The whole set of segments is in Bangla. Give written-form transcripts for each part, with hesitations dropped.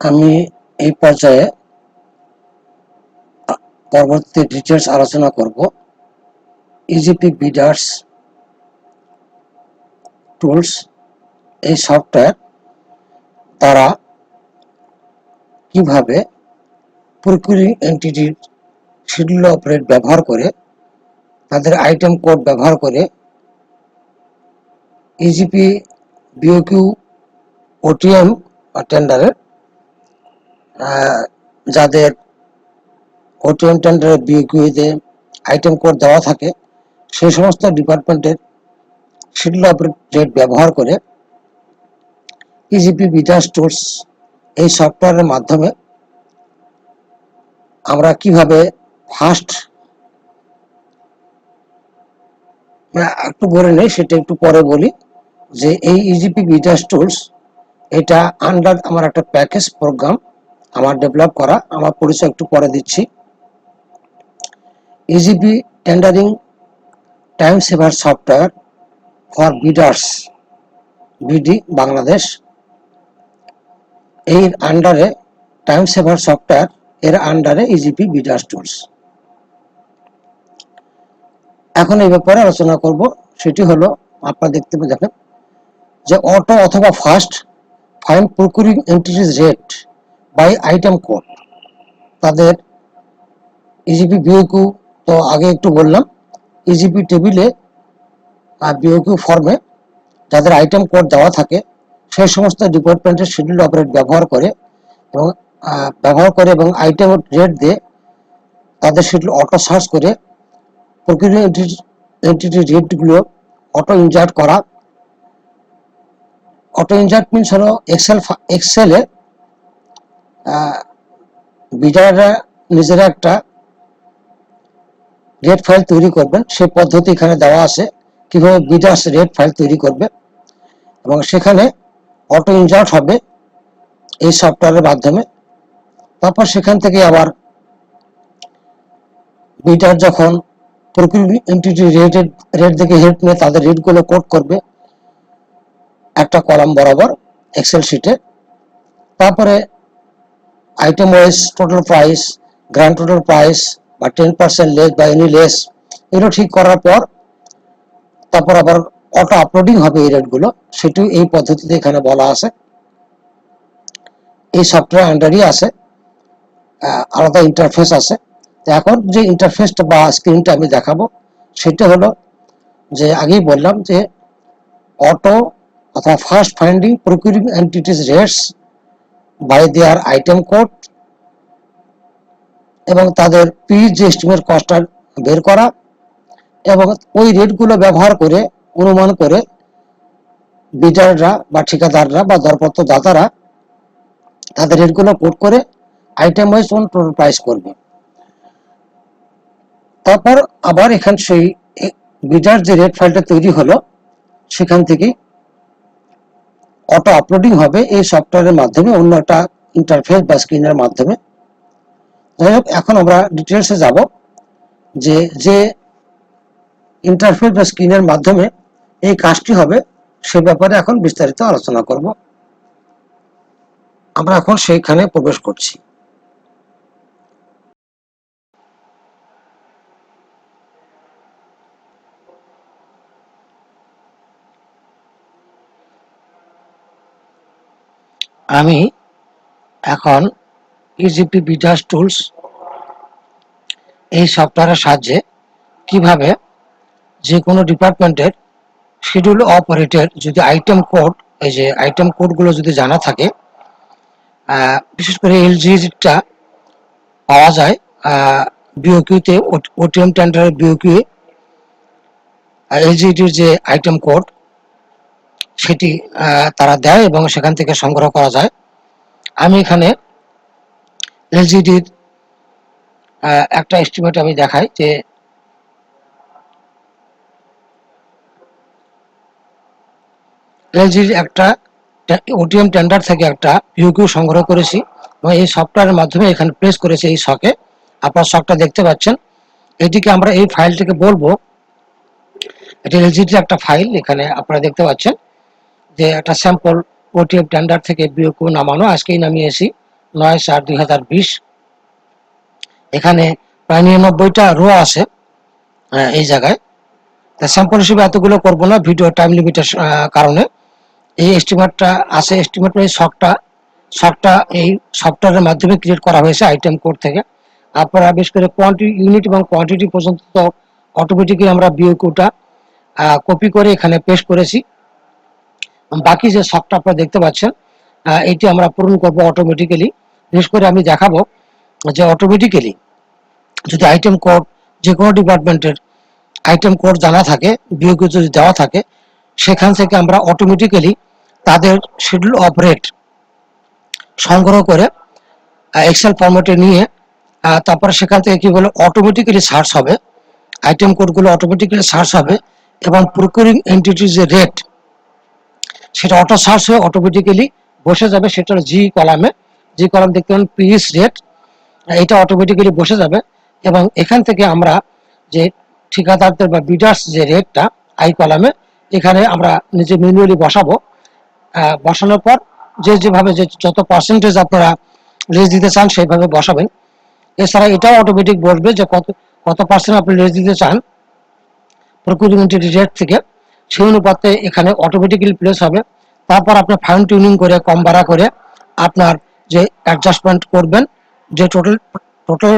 আমি এই পর্যায়ে পরবর্তী ডিটেলস আলোচনা করব ইজিপি বিডার্স টুলস। এই সফটওয়্যার দ্বারা কিভাবে প্রকিউরিং এন্টিটির শিডিউল অপারেট ব্যবহার করে তাদের আইটেম কোড ব্যবহার করে ইজিপি বিওকিউ ওটিএম টেন্ডারের যাদের ওটিএম টেন্ডারের বিওকিউতে আইটেম কোড দেওয়া থাকে সেই সমস্ত ডিপার্টমেন্টের শিডিউল অপারেট ব্যবহার করে ইজিপি বিডার্স টুলস এই সফটওয়্যারের মাধ্যমে আমরা কিভাবে ফাস্ট একটু বলে নেই, সেটা একটু পরে বলি। যে এই ইজিপি বিডার্স টুলস এটা আন্ডার আমার একটা প্যাকেজ প্রোগ্রাম আমার ডেভেলপ করা, আমার পরিচয় একটু পরে দিচ্ছি। EGP tendering time saver software for bidders BD Bangladesh, এর আন্ডারে টাইম সেভার সফটওয়্যার এর আন্ডারে ইজিপি বিডার্স টুলস। এখন এই ব্যাপারে আলোচনা করব। সেটি হলো, আপনারা দেখতে দেখেন যে অটো অথবা fast find procuring entities rate by item code. তাদের ইজিপি বিওকিউ তো আগে একটু বললাম, ইজিপি টেবিলে আর বিওকিউ ফর্মে যাদের আইটেম কোড দেওয়া থাকে সেই সমস্ত ডিপার্টমেন্টের শিডিউল অপারেট ব্যবহার করে এবং আইটেম রেট দিয়ে তাদের শিডিউল অটো সার্চ করে প্রকিউরিং এন্টিটি রেটগুলো অটো ইনজার্ট করা। অটো ইনজার্ট মিনস হলো এক্সেলে বিডাররা নিজেরা একটা রেট ফাইল তৈরি করবেন, সেই পদ্ধতি এখানে দেওয়া আছে কিভাবে বিডার্স রেট ফাইল তৈরি করবে, এবং সেখানে অটো ইনজার্ট হবে এই সফটওয়্যারের মাধ্যমে। তারপর সেখান থেকে আবার বিডার যখন প্রকিউরিং এন্টিটি রেট থেকে হেল্প নিয়ে তাদের রেটগুলো কোড করবে একটা কলাম বরাবর এক্সেল শিটে। তারপরে item wise total price, grand total price বা 10% লেস বা এনি লেস, এগুলো ঠিক করার পর তারপর আবার অটো আপলোডিং হবে এই রেটগুলো, সেটিও এই পদ্ধতিতে এখানে বলা আছে। এই সফটওয়্যার আন্ডারই আছে, আলাদা ইন্টারফেস আছে। এখন যে ইন্টারফেসটা বা স্ক্রিনটা আমি দেখাবো সেটা হলো, যে আগেই বললাম যে অটো অথবা first finding procuring entities rates by their item code, এবং তাদের পিচ এস্টিমেট কস্টটা বের করা, এবং ওই রেটগুলো ব্যবহার করে অনুমান করে বিডাররা বা ঠিকাদাররা বা দরপত্র দাতারা তাদের রেটগুলো কোড করে আইটেম ওয়াইজ টোটাল প্রাইস করবে। তারপর আবার এখান সেই বিডার যে রেট ফাইলটা তৈরি হলো সেখান থেকে অটো আপলোডিং হবে এই সফটওয়্যারের মাধ্যমে অন্য একটা ইন্টারফেস বা স্ক্রিনের মাধ্যমে। যাই হোক, এখন আমরা ডিটেলসে যাব যে যে ইন্টারফেস বা স্ক্রিনের মাধ্যমে এই কাজটি হবে সে ব্যাপারে এখন বিস্তারিত আলোচনা করব। আমরা এখন সেইখানে প্রবেশ করছি। আমি এখন ইজিপি বিডার্স টুলস এই সফটওয়্যারের সাহায্যে কিভাবে যে কোনো ডিপার্টমেন্টের শিডিউল অপারেটের যদি আইটেম কোড, এই যে আইটেম কোডগুলো যদি জানা থাকে, বিশেষ করে এলজিটা পাওয়া যায় বিওকিউতে, ওটিএম টেন্ডারের বিওকিউ এলজিডির যে আইটেম কোড সেটি তারা দেয় এবং সেখান থেকে সংগ্রহ করা যায়। আমি এখানে এলজিডির একটা এস্টিমেট আমি দেখাই যে এলজির একটা ওটিএম টেন্ডার থেকে একটা বিওকিউ সংগ্রহ করেছি এবং এই সফটওয়্যারের মাধ্যমে এখানে প্লেস করেছি এই শকে। আপনার শকটা দেখতে পাচ্ছেন, এটিকে আমরা এই ফাইলটিকে বলবো, এটা এলজিডির একটা ফাইল। এখানে আপনারা দেখতে পাচ্ছেন যে একটা স্যাম্পল ওটিএম টেন্ডার থেকে বিওকিউ নামানো, আজকেই নামিয়েছি 9/4/2020। এখানে প্রায় 99টা রো আছে এই জায়গায়। স্যাম্পল হিসেবে এতগুলো করবো না ভিডিও টাইম লিমিটের কারণে। এই এস্টিমেটটা আছে, এস্টিমেট এই শকটা এই সফটওয়্যারের মাধ্যমে ক্রিয়েট করা হয়েছে আইটেম কোড থেকে। আপনারা বিশেষ করে কোয়ান্টিটি, ইউনিট এবং কোয়ান্টিটি পর্যন্ত তো অটোমেটিক্যালি আমরা বিওকিউটা কপি করে এখানে পেস্ট করেছি। বাকি যে শকটা আপনারা দেখতে পাচ্ছেন এটি আমরা পূরণ করব অটোমেটিক্যালি। বিশেষ করে আমি দেখাবো যে অটোমেটিক্যালি যদি আইটেম কোড যে কোনো ডিপার্টমেন্টের আইটেম কোড জানা থাকে, বিওকিউ যদি দেওয়া থাকে, সেখান থেকে আমরা অটোমেটিক্যালি তাদের শিডিউল অফ রেট সংগ্রহ করে এক্সেল ফরম্যাটে নিয়ে তারপরে সেখান থেকে কি বলে অটোমেটিক্যালি সার্চ হবে, আইটেম কোডগুলো অটোমেটিক্যালি সার্চ হবে এবং প্রকিউরিং এন্টিটির যে রেট সেটা অটো সার্চ হয়ে অটোমেটিক্যালি বসে যাবে। সেটা হলো জি কলামে, জি কলাম দেখতে পাবেন পিস রেট, এটা অটোমেটিক্যালি বসে যাবে। এবং এখান থেকে আমরা যে ঠিকাদারদের বা বিডার্স যে রেটটা আই কলামে এখানে আমরা নিজে ম্যানুয়ালি বসাবো। বসানোর পর যেভাবে যে যত পার্সেন্টেজ আপনারা লেস দিতে চান সেইভাবে বসাবেন। এছাড়া এটাও অটোমেটিক বসবে যে কত পার্সেন্ট আপনি লেস দিতে চান প্রকিউরিং এন্টিটি রেট থেকে, সেই অনুপাতে এখানে অটোমেটিক্যালি প্লেস হবে। তারপর আপনি ফাইন টিউনিং করে কম বাড়া করে আপনার যে অ্যাডজাস্টমেন্ট করবেন, যে টোটাল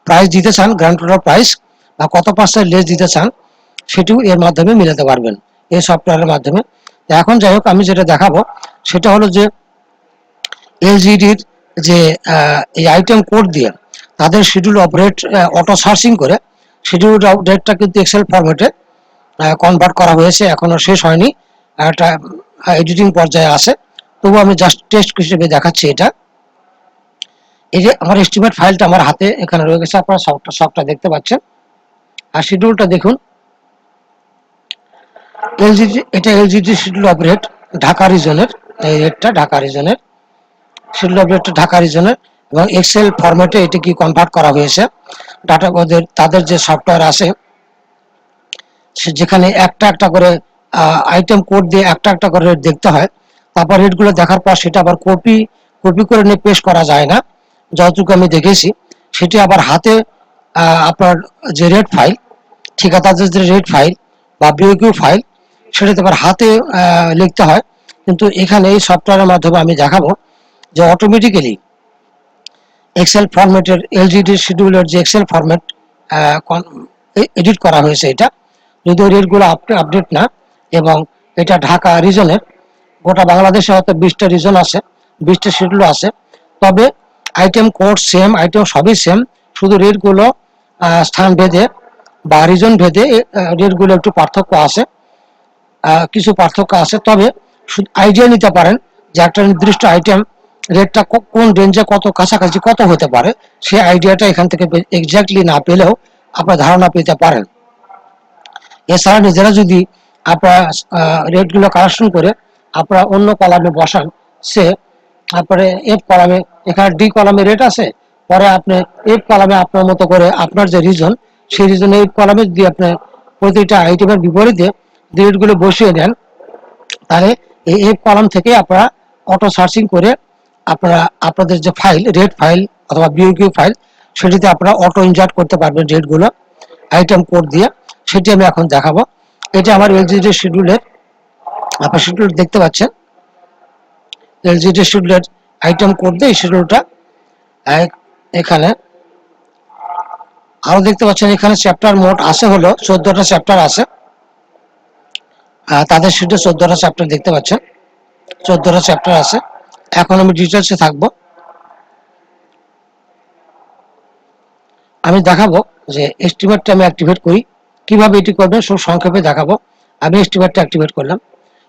প্রাইস দিতে চান, গ্র্যান্ড টোটাল প্রাইস বা কত পার্সেন্ট লেস দিতে চান সেটিও এর মাধ্যমে মিলাতে পারবেন এই সফটওয়্যারের মাধ্যমে। এখন যাই হোক, আমি যেটা দেখাবো সেটা হলো যে এলজিডির যে এই আইটেম কোড দিয়ে তাদের schedule of rate auto searching করে শিডিউল অফ রেটটা কিন্তু এক্সেল ফরম্যাটে কনভার্ট করা হয়েছে, এখনো শেষ হয়নি, একটা এডিটিং পর্যায়ে আছে। তবু আমি জাস্ট টেস্ট হিসেবে দেখাচ্ছি এটা। এই যে আমার এস্টিমেট ফাইলটা আমার হাতে এখানে রয়ে গেছে, আপনারা সবটা দেখতে পাচ্ছেন। আর শিডিউলটা দেখুন, এলজিডি, এটা LGD schedule of rate Dhaka রিজনের, এই রেটটা ঢাকা রিজনের শিডিউল অফ রেটটা ঢাকা রিজনের এবং এক্সেল ফরম্যাটে এটি কি কনভার্ট করা হয়েছে। ডাটা তাদের যে সফটওয়্যার আছে যেখানে একটা একটা করে আইটেম কোড দিয়ে একটা একটা করে রেট দেখতে হয়, তারপর রেটগুলো দেখার পর সেটা আবার কপি করে নিয়ে পেস্ট করা যায় না, যতটুকু আমি দেখেছি। সেটি আবার হাতে আপনার যে রেট ফাইল, ঠিকাদারদের যে রেট ফাইল বা বিওকিউ ফাইল, সেটাতে আবার হাতে লিখতে হয়। কিন্তু এখানে এই সফটওয়্যারের মাধ্যমে আমি দেখাবো যে অটোমেটিক্যালি এক্সেল ফরম্যাটের এলজিডি শিডিউলের যে এক্সেল ফরম্যাট এডিট করা হয়েছে, এটা যদিও রেটগুলো আপডেট না, এবং এটা ঢাকা রিজনের, গোটা বাংলাদেশে হয়তো 20টা রিজন আছে, 20টা শিডিউল আছে, তবে আইটেম কোড সেম, আইটেম সবই সেম, শুধু রেটগুলো স্থান ভেদে বা রিজন ভেদে রেটগুলো একটু পার্থক্য আছে, কিছু পার্থক্য আছে। তবে শুধু আইডিয়া নিতে পারেন যে একটা নির্দিষ্ট আইটেম রেটটা কোন রেঞ্জে কত কাছাকাছি কত হতে পারে, সেই আইডিয়াটা এখান থেকে এক্স্যাক্টলি না পেলেও আপনার ধারণা পেতে পারেন। এছাড়া নিজেরা যদি আপনারা রেটগুলো কালেকশন করে আপনারা অন্য কলামে বসান, সে তারপরে এফ কলামে, এখানে ডি কলামে রেট আছে, পরে আপনি এফ কলামে আপনার মতো করে আপনার যে রিজন সেই রিজনে এফ কলামে যদি আপনি প্রতিটা আইটেমের বিপরীতে রেটগুলো বসিয়ে দেন, তাহলে এই এফ কলাম থেকে আপনারা অটো সার্চিং করে আপনারা আপনাদের যে ফাইল, রেট ফাইল অথবা বিওকিউ ফাইল, সেটিতে আপনারা অটো ইনজার্ট করতে পারবেন রেটগুলো আইটেম কোড দিয়ে। সেটি আমি এখন দেখাবো। এটা আমার এলজিডি শিডিউলের, আপনার শিডিউল দেখতে পাচ্ছেন, এলজিডি শিডিউলের আইটেম কোড দিয়ে এই শিডিউলটা এখানে আরো দেখতে পাচ্ছেন। এখানে চ্যাপ্টার মোট আছে হলো 14টা চ্যাপ্টার আছে, তাদের শিডিউল 14টা চ্যাপ্টার দেখতে পাচ্ছেন, 14টা চ্যাপ্টার আছে। এখন আমি ডিটেলসে থাকবো, আমি দেখাবো যে এস্টিমেটটা আমি অ্যাক্টিভেট করি, কিভাবে এটি করবেন সব সংক্ষেপে দেখাবো। আমি এস্টিমেটটা অ্যাক্টিভেট করলাম।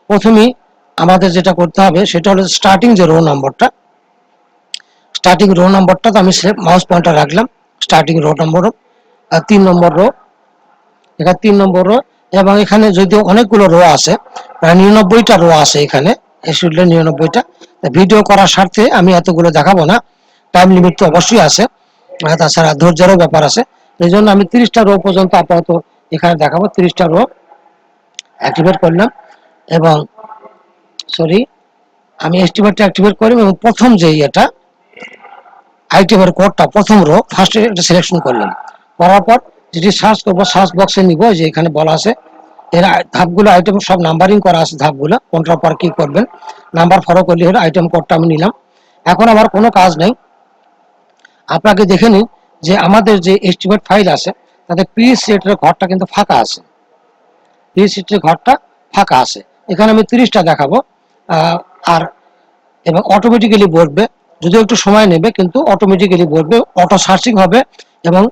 প্রথমেই আমাদের যেটা করতে হবে সেটা হলো স্টার্টিং যে রো নম্বরটা, স্টার্টিং রো নম্বরটা তো আমি মাউস পয়েন্টার রাখলাম, স্টার্টিং রো নম্বর 3 নম্বর রো, এখানে 3 নম্বর রো, এবং এখানে যদিও অনেকগুলো রো আছে, প্রায় 99টা রো আছে এখানে, এই শিডিউলে 99টা। ভিডিও করার স্বার্থে আমি এতগুলো দেখাবো না, টাইম লিমিট তো অবশ্যই আছে, তাছাড়া ধৈর্যেরও ব্যাপার আছে। এই জন্য আমি 30টা রো পর্যন্ত আপাতত এখানে দেখাবো। 30টা রো অ্যাক্টিভেট করলাম এবং সরি, আমি এস্টিমেটটা অ্যাক্টিভেট করি এবং প্রথম যে এটা আইটেমের কোডটা প্রথম রো ফার্স্টে এটা সিলেকশন করলাম, করার পর যেটি সার্চ করবো সার্চ বক্সে নিব, যে এখানে বলা আছে এর ধাপগুলো আইটেম সব নাম্বারিং করা আছে, ধাপগুলো কোনটার পর কি করবেন নাম্বার ফলো করলে হলো। আইটেম কোডটা আমি নিলাম। এখন আমার কোনো কাজ নেই, আপনাকে দেখে নিন যে আমাদের যে এস্টিমেট ফাইল আছে তাতে পি সেটের ঘরটা কিন্তু ফাঁকা আছে, পি সেটের ঘরটা ফাঁকা আছে। এখানে আমি 30টা দেখাবো, আর এবং অটোমেটিক্যালি বলবে, যদিও একটু সময় নেবে কিন্তু অটোমেটিক্যালি বলবে, অটো সার্চিং হবে এবং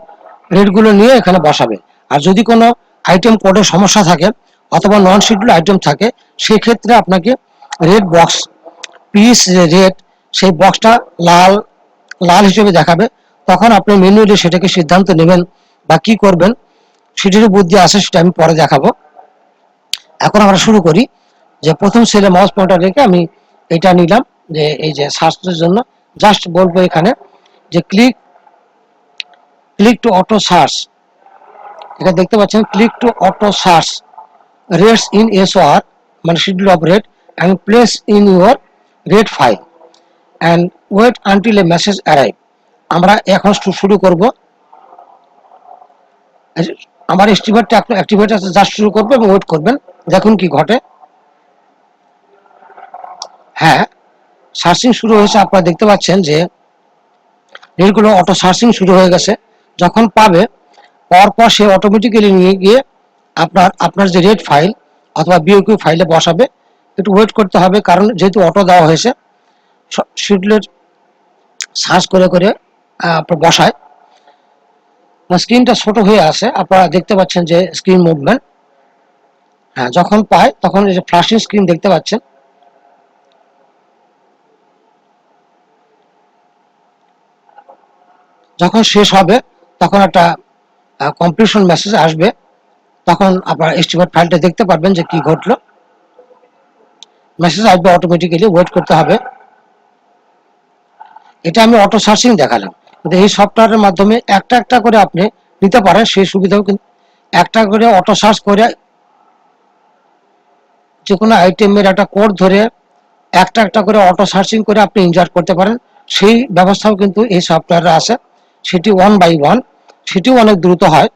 রেটগুলো নিয়ে এখানে বসাবে। আর যদি কোনো আইটেম কোডের সমস্যা থাকে অথবা নন শিডিউল আইটেম থাকে, সেই ক্ষেত্রে আপনাকে রেড বক্স পিস রেট, সেই বক্সটা লাল লাল হিসেবে দেখাবে। তখন আপনি ম্যানুয়ালি সেটাকে সিদ্ধান্ত নেবেন বা কি করবেন, সেটিরও বুদ্ধি আছে, সেটা আমি পরে দেখাবো। এখন আমরা শুরু করি। যে প্রথম সেলে মাউস পয়েন্টার রেখে আমি এটা নিলাম, যে এই যে সার্চের জন্য জাস্ট বলবো এখানে যে click click to auto search, এটা দেখতে পাচ্ছেন click to auto search rates in SOR, মানে schedule of rate, and place in your rate file and wait until a message arrive। আমরা এখন শুরু করব, আমার এস্টিমেটটা অ্যাক্টিভেট আছে, জাস্ট শুরু করবো এবং ওয়েট করবেন, দেখুন কি ঘটে। হ্যাঁ, সার্চিং শুরু হয়েছে, আপনারা দেখতে পাচ্ছেন যে রেটগুলো অটো সার্চিং শুরু হয়ে গেছে। যখন পাবে পরপর সে অটোমেটিক্যালি নিয়ে গিয়ে আপনার যে রেট ফাইল অথবা বিওকিউ ফাইলে বসাবে। একটু ওয়েট করতে হবে, কারণ যেহেতু অটো দেওয়া হয়েছে শিডিউলের সার্চ করে করে আপনার বসায়। স্ক্রিনটা ছোট হয়ে আসে, আপনারা দেখতে পাচ্ছেন যে স্ক্রিন মুভমেন্ট। হ্যাঁ, যখন পায় তখন এই যে ফ্ল্যাশিং স্ক্রিন দেখতে পাচ্ছেন। যখন শেষ হবে তখন একটা কমপ্লিশন মেসেজ আসবে, তখন আপনার এস্টিমেট ফাইলটা দেখতে পারবেন যে কি ঘটলো। মেসেজ আসবে অটোমেটিক্যালি, ওয়েট করতে হবে। এটা আমি অটো সার্চিং দেখালাম, কিন্তু এই সফটওয়্যারের মাধ্যমে একটা একটা করে আপনি নিতে পারেন, সেই সুবিধাও কিন্তু একটা করে অটো সার্চ করে যে কোনো আইটেমের একটা কোড ধরে একটা একটা করে অটো সার্চিং করে আপনি ইনজার্ট করতে পারেন, সেই ব্যবস্থাও কিন্তু এই সফটওয়্যারে আছে। সেটি 1 বাই 1, সেটিও অনেক দ্রুত হয়।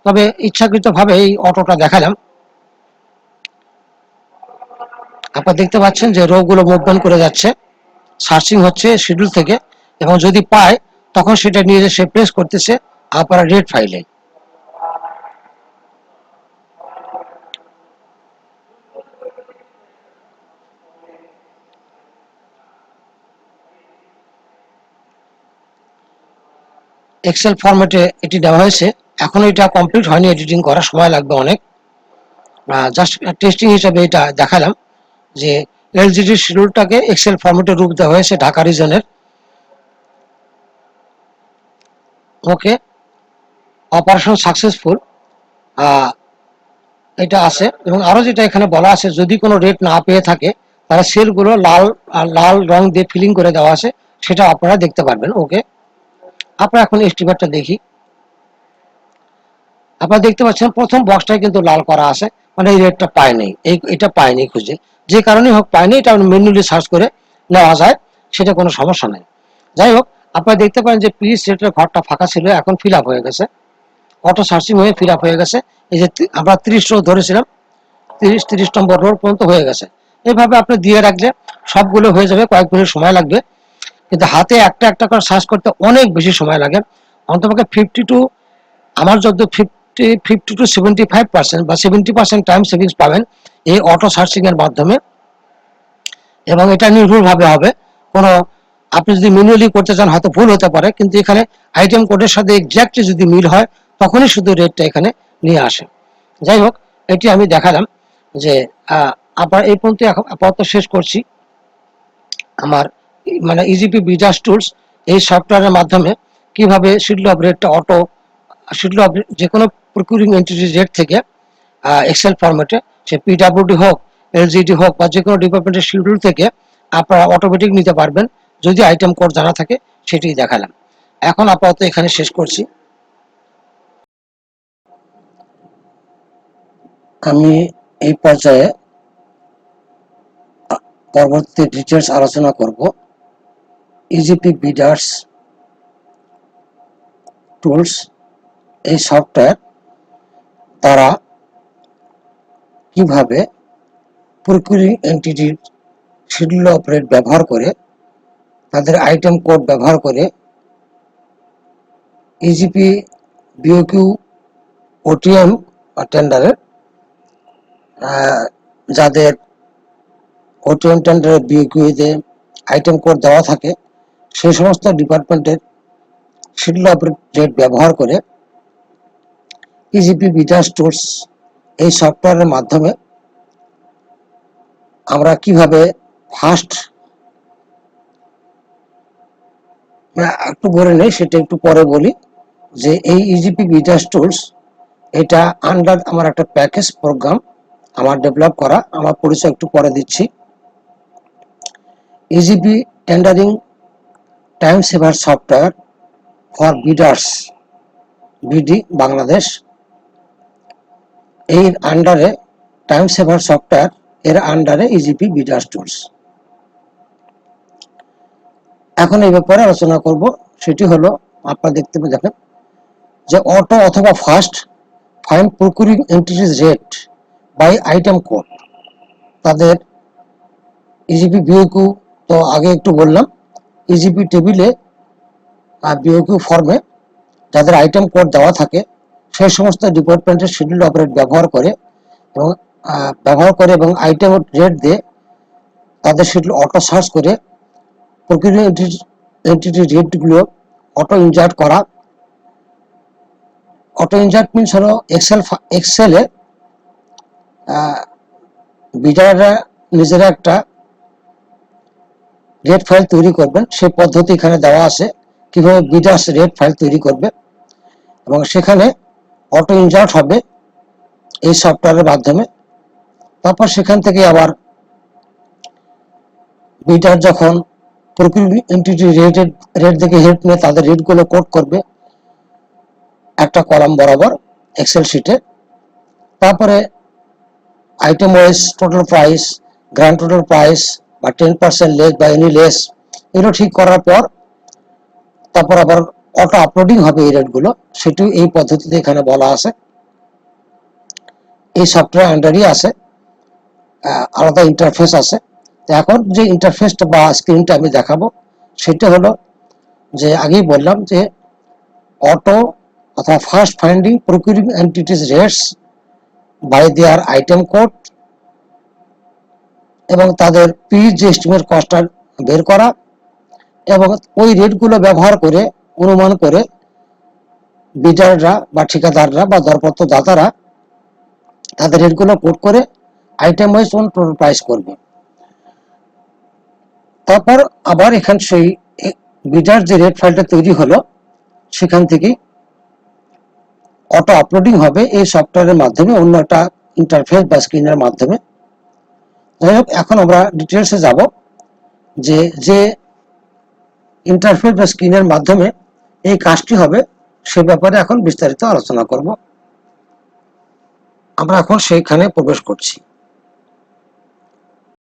তবে ইচ্ছাকৃতভাবে এই অটোটা দেখালাম। আপনারা দেখতে পাচ্ছেন যে রো গুলো মুভমেন্ট করে যাচ্ছে, সার্চিং হচ্ছে শিডিউল থেকে, এবং যদি পায় তখন সেটা নিয়ে সে প্লেস করতেছে আপনার রেট ফাইলে। এক্সেল ফরম্যাটে এটি দেওয়া হয়েছে, এখনো এটা কমপ্লিট হয়নি, এডিটিং করা সময় লাগবে অনেক। জাস্ট টেস্টিং হিসাবে এটা দেখালাম যে এলজিডি শিডিউলটাকে এক্সেল ফরম্যাটে রূপ দেওয়া হয়েছে ঢাকা রিজনের। ওকে, অপারেশন সাকসেসফুল এটা আছে। এবং আরো যেটা এখানে বলা আছে, যদি কোনো রেট না পেয়ে থাকে তাহলে সেলগুলো লাল লাল রং দিয়ে ফিলিং করে দেওয়া আছে, সেটা আপনারা দেখতে পারবেন। ওকে, আমরা এখন এস্টিমেটটা দেখি। আপনারা দেখতে পাচ্ছেন প্রথম বক্সটাই কিন্তু লাল করা আছে, মানে এই রেটটা পায়নি, এটা পায়নি খুঁজে, যে কারণে হোক পায়নি, এটা ম্যানুয়ালি সার্চ করে নেওয়া যায়, সেটা কোনো সমস্যা নেই। যাই হোক, আপনারা দেখতে পারেন যে পিস রেটের ঘরটা ফাঁকা ছিল, এখন ফিল আপ হয়ে গেছে, অটো সার্চিং হয়ে ফিল আপ হয়ে গেছে। এই যে আমরা 30 রো ধরেছিলাম, 30 নম্বর রো পর্যন্ত হয়ে গেছে। এইভাবে আপনি দিয়ে রাখলে সবগুলো হয়ে যাবে, কয়েক মিনিট সময় লাগবে। কিন্তু হাতে একটা একটা করে সার্চ করতে অনেক বেশি সময় লাগে, অন্তপক্ষে 50 টু, আমার যত 50 টু 75% বা 70% টাইম সেভিংস পাবেন এই অটো সার্চিং এর মাধ্যমে। এবং এটা নির্ভুলভাবে হবে, কোনো আপনি যদি ম্যানুয়ালি করতে চান হয়তো ভুল হতে পারে, কিন্তু এখানে আইটেম কোডের সাথে এক্স্যাক্টলি যদি মিল হয় তখনই শুধু রেটটা এখানে নিয়ে আসে। যাই হোক, এটি আমি দেখালাম যে আপনার এই পর্যন্ত আপাতত শেষ করছি। আমার মানে ইজিপি বিজাস টুলস এই সফটওয়্যারের মাধ্যমে কিভাবে শিডিউল অফ রেটটা অটো শিডিউল অফ যে কোনো প্রকিউরিং এন্টিটি রেট থেকে এক্সেল ফরম্যাটে, সে পিডাব্লিউডি হোক, এলজিডি হোক, বা যে কোনো ডিপার্টমেন্টের শিডিউল থেকে আপনারা অটোমেটিক নিতে পারবেন যদি আইটেম কোড জানা থাকে, সেটি দেখালাম। এখন আপাতত এখানে শেষ করছি। আমি এই পর্যায়ে পরবর্তী ডিটেলস আলোচনা করব ইজিপি বিডার্স টুলস এই সফটওয়্যার তারা কিভাবে প্রকিউরিং এন্টিটির শিডিউল অপারেট ব্যবহার করে তাদের আইটেম কোড ব্যবহার করে ইজিপি বিওকিউ ওটিএম টেন্ডারের যাদের ওটিএম টেন্ডারের বিওকিউতে আইটেম কোড দেওয়া থাকে সেই সমস্ত ডিপার্টমেন্টের শিডিউল অপারেট রেট ব্যবহার করে ইজিপি বিটা স্টোরস এই সফটওয়্যারের মাধ্যমে আমরা কিভাবে ফাস্ট একটু বলে নেই, সেটা একটু পরে বলি। যে এই ইজিপি বিটা টুলস এটা আন্ডার আমার একটা প্যাকেজ প্রোগ্রাম আমার ডেভেলপ করা, আমার পরিচয় একটু পরে দিচ্ছি। EGP tendering time saver software for bidders BD Bangladesh, এর আন্ডারে টাইম সেভার সফটওয়্যার এর আন্ডারে ইজিপি বিডার্স টুলস। এখন এই ব্যাপারে আলোচনা করব, সেটি হলো আপনারা দেখতে দেখেন যে অটো অথবা fast find procuring entities rate by item code. তাদের ইজিপি বিওকিউ তো আগে একটু বললাম, ইজিপি টেবিলে বিওকিউ ফর্মে যাদের আইটেম কোড দেওয়া থাকে সেই সমস্ত ডিপার্টমেন্টের শিডিউল অপারেট ব্যবহার করে এবং আইটেম রেট দিয়ে তাদের শিডিউল অটো সার্চ করে প্রকিউরিং এন্টিটি রেটগুলো অটো ইনজার্ট করা। অটো ইনজার্ট মিনস হলো এক্সেলে বিডাররা নিজেরা একটা রেট ফাইল তৈরি করবেন, সেই পদ্ধতি এখানে দেওয়া আছে কিভাবে বিডার্স রেট ফাইল তৈরি করবে, এবং সেখানে অটো ইনজার্ট হবে এই সফটওয়্যারের মাধ্যমে। তারপর সেখান থেকে আবার বিডার যখন প্রকিউরিং এন্টিটি রেট থেকে হেল্প নিয়ে তাদের রেটগুলো কোড করবে একটা কলাম বরাবর এক্সেল শিটে। তারপরে item wise total price, grand total price বা 10% লেস বা এনি লেস এগুলো ঠিক করার পর তারপর আবার অটো আপলোডিং হবে এই রেটগুলো, সেটিও এই পদ্ধতিতে এখানে বলা আছে। এই সফটওয়্যার আন্ডারই আছে, আলাদা ইন্টারফেস আছে। এখন যে ইন্টারফেসটা বা স্ক্রিনটা আমি দেখাবো সেটা হলো যে আগেই বললাম যে অটো অথবা first finding procuring entities rates by their item code এবং তাদের পিস যে এস্টিমেট কস্টটা বের করা এবং ওই রেটগুলো ব্যবহার করে অনুমান করে বিডাররা বা ঠিকাদাররা বা দরপত্র দাতারা তাদের রেটগুলো কোড করে আইটেম ওয়াইজ টোটাল প্রাইস করবে। তারপর আবার এখান সেই বিডার যে রেট ফাইলটা তৈরি হলো সেখান থেকে অটো আপলোডিং হবে এই সফটওয়্যারের মাধ্যমে অন্য একটা ইন্টারফেস বা স্ক্রিনের মাধ্যমে। যাই হোক, এখন আমরা ডিটেলসে যাব যে যে ইন্টারফেস বা স্ক্রিনের মাধ্যমে এই কাজটি হবে সে ব্যাপারে এখন বিস্তারিত আলোচনা করব। আমরা এখন সেইখানে প্রবেশ করছি।